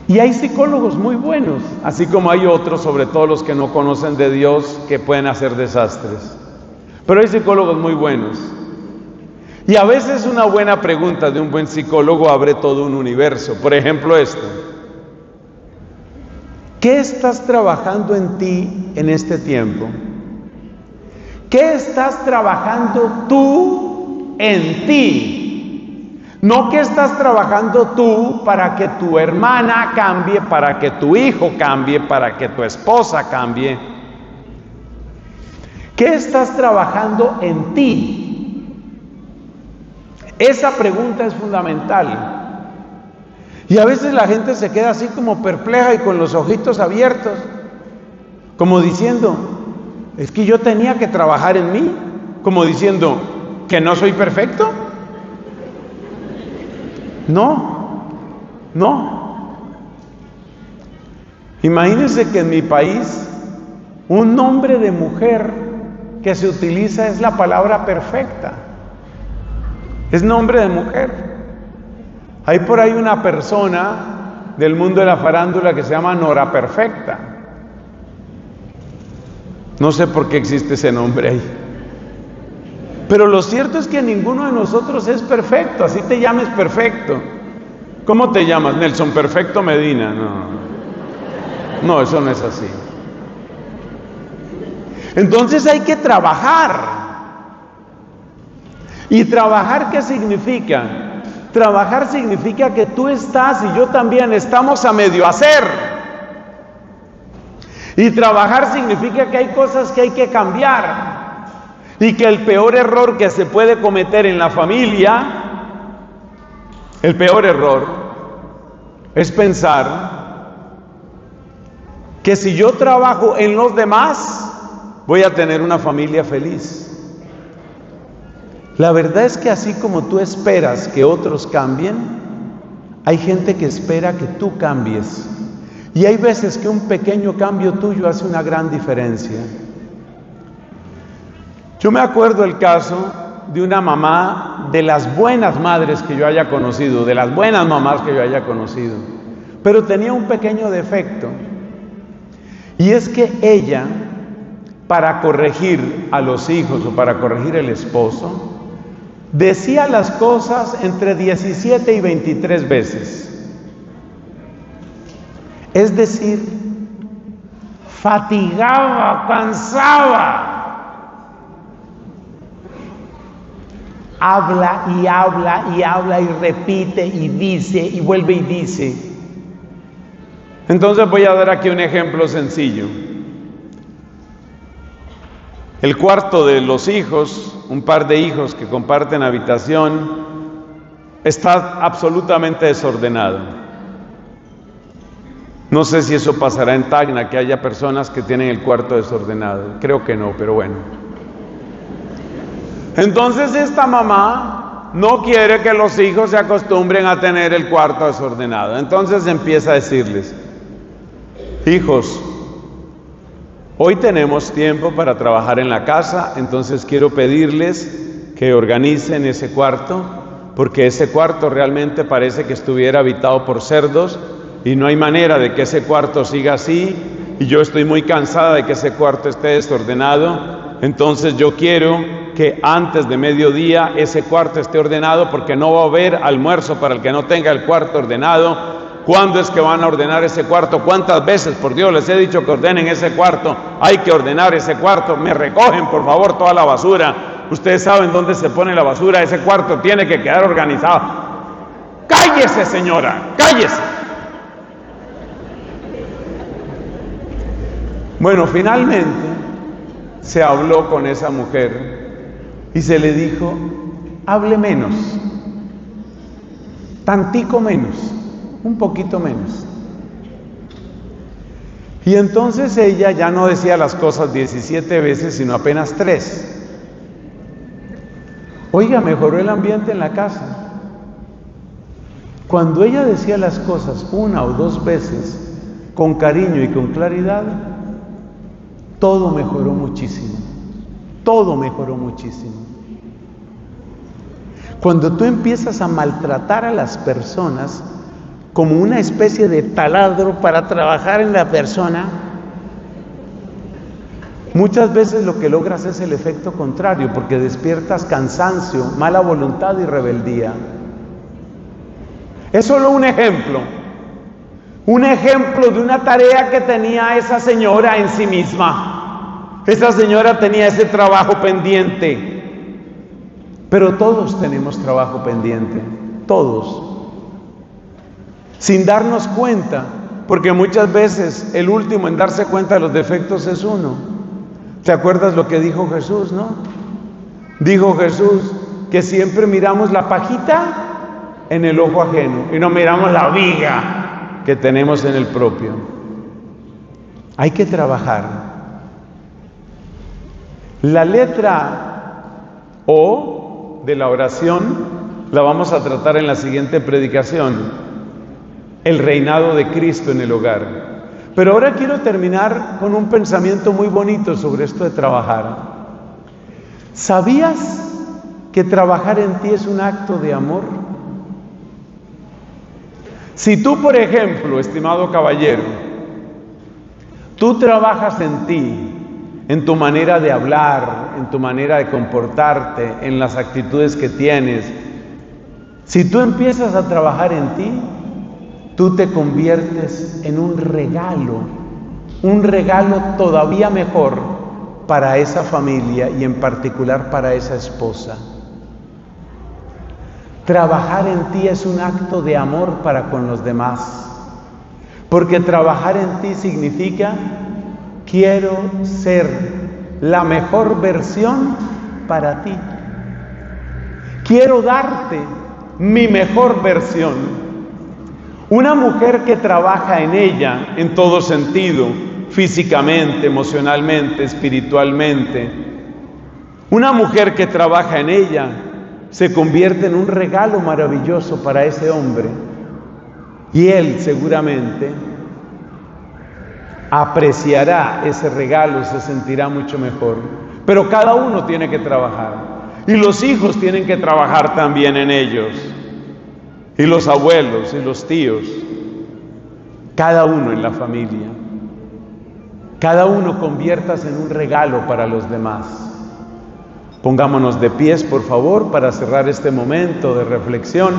Y hay psicólogos muy buenos, así como hay otros, sobre todo los que no conocen de Dios, que pueden hacer desastres. Pero hay psicólogos muy buenos. Y a veces una buena pregunta de un buen psicólogo abre todo un universo. Por ejemplo, esto: ¿qué estás trabajando en ti en este tiempo? ¿Qué estás trabajando tú en ti? No que estás trabajando tú para que tu hermana cambie, para que tu hijo cambie, para que tu esposa cambie. ¿Qué estás trabajando en ti? Esa pregunta es fundamental. Y a veces la gente se queda así como perpleja y con los ojitos abiertos, como diciendo, es que yo tenía que trabajar en mí, como diciendo, ¿que no soy perfecto? No. Imagínense que en mi país un nombre de mujer que se utiliza es la palabra perfecta. Es nombre de mujer. Hay por ahí una persona del mundo de la farándula que se llama Nora Perfecta. No sé por qué existe ese nombre ahí. Pero lo cierto es que ninguno de nosotros es perfecto, así te llames perfecto. ¿Cómo te llamas? Nelson Perfecto Medina. No, eso no es así. Entonces hay que trabajar. ¿Y trabajar qué significa? Trabajar significa que tú estás y yo también estamos a medio hacer. Y trabajar significa que hay cosas que hay que cambiar. Y que el peor error que se puede cometer en la familia, el peor error, es pensar que si yo trabajo en los demás, voy a tener una familia feliz. La verdad es que así como tú esperas que otros cambien, hay gente que espera que tú cambies. Y hay veces que un pequeño cambio tuyo hace una gran diferencia. Yo me acuerdo el caso de una mamá, de las buenas madres que yo haya conocido, de las buenas mamás que yo haya conocido, pero tenía un pequeño defecto. Y es que ella, para corregir a los hijos o para corregir al esposo, decía las cosas entre 17 y 23 veces. Es decir, fatigaba, cansaba. Habla y habla y habla y repite y dice y vuelve y dice. Entonces voy a dar aquí un ejemplo sencillo. El cuarto de los hijos, un par de hijos que comparten habitación, está absolutamente desordenado. No sé si eso pasará en Tacna, que haya personas que tienen el cuarto desordenado. Creo que no, pero bueno. Entonces esta mamá no quiere que los hijos se acostumbren a tener el cuarto desordenado. Entonces empieza a decirles, hijos, hoy tenemos tiempo para trabajar en la casa, entonces quiero pedirles que organicen ese cuarto, porque ese cuarto realmente parece que estuviera habitado por cerdos y no hay manera de que ese cuarto siga así, y yo estoy muy cansada de que ese cuarto esté desordenado. Entonces yo quiero que antes de mediodía ese cuarto esté ordenado, porque no va a haber almuerzo para el que no tenga el cuarto ordenado. ¿Cuándo es que van a ordenar ese cuarto? ¿Cuántas veces, por Dios, les he dicho que ordenen ese cuarto? Hay que ordenar ese cuarto. Me recogen, por favor, toda la basura. Ustedes saben dónde se pone la basura. Ese cuarto tiene que quedar organizado. ¡Cállese, señora! ¡Cállese! Bueno, finalmente se habló con esa mujer y se le dijo, hable menos, tantico menos, un poquito menos. Y entonces ella ya no decía las cosas 17 veces, sino apenas 3. Oiga, mejoró el ambiente en la casa. Cuando ella decía las cosas 1 o 2 veces, con cariño y con claridad, todo mejoró muchísimo. Todo mejoró muchísimo. Cuando tú empiezas a maltratar a las personas como una especie de taladro para trabajar en la persona, muchas veces lo que logras es el efecto contrario, porque despiertas cansancio, mala voluntad y rebeldía. Es solo un ejemplo de una tarea que tenía esa señora en sí misma. Esa señora tenía ese trabajo pendiente, pero todos tenemos trabajo pendiente, todos, sin darnos cuenta, porque muchas veces el último en darse cuenta de los defectos es uno. ¿Te acuerdas lo que dijo Jesús, no? Dijo Jesús que siempre miramos la pajita en el ojo ajeno y no miramos la viga que tenemos en el propio. Hay que trabajar. La letra O de la oración la vamos a tratar en la siguiente predicación: el reinado de Cristo en el hogar. Pero ahora quiero terminar con un pensamiento muy bonito sobre esto de trabajar. ¿Sabías que trabajar en ti es un acto de amor? Si tú, por ejemplo, estimado caballero, tú trabajas en ti, en tu manera de hablar, en tu manera de comportarte, en las actitudes que tienes, si tú empiezas a trabajar en ti, tú te conviertes en un regalo todavía mejor para esa familia y en particular para esa esposa. Trabajar en ti es un acto de amor para con los demás, porque trabajar en ti significa: quiero ser la mejor versión para ti, quiero darte mi mejor versión. Una mujer que trabaja en ella en todo sentido, físicamente, emocionalmente, espiritualmente, una mujer que trabaja en ella se convierte en un regalo maravilloso para ese hombre, y él seguramente apreciará ese regalo y se sentirá mucho mejor. Pero cada uno tiene que trabajar, y los hijos tienen que trabajar también en ellos, y los abuelos y los tíos, cada uno en la familia. Cada uno conviértase en un regalo para los demás. Pongámonos de pies, por favor, para cerrar este momento de reflexión.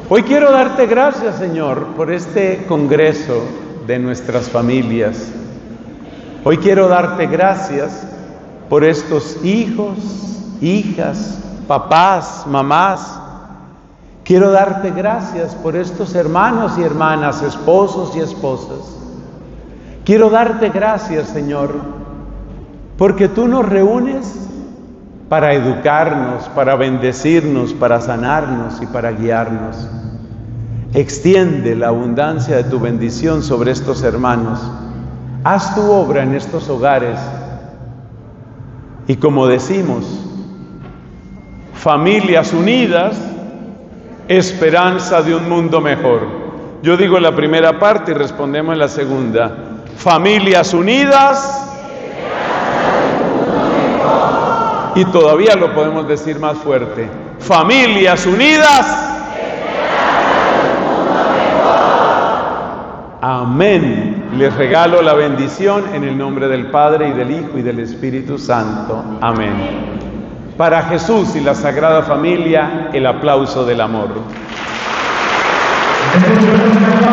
Hoy quiero darte gracias, Señor, por este congreso de nuestras familias. Hoy quiero darte gracias por estos hijos, hijas, papás, mamás. Quiero darte gracias por estos hermanos y hermanas, esposos y esposas. Quiero darte gracias, Señor, porque tú nos reúnes para educarnos, para bendecirnos, para sanarnos y para guiarnos. Extiende la abundancia de tu bendición sobre estos hermanos. Haz tu obra en estos hogares. Y como decimos, familias unidas, esperanza de un mundo mejor. Yo digo la primera parte y respondemos en la segunda. Familias unidas, y todavía lo podemos decir más fuerte: familias unidas, amén. Les regalo la bendición en el nombre del Padre y del Hijo y del Espíritu Santo, amén. Para Jesús y la Sagrada Familia, el aplauso del amor.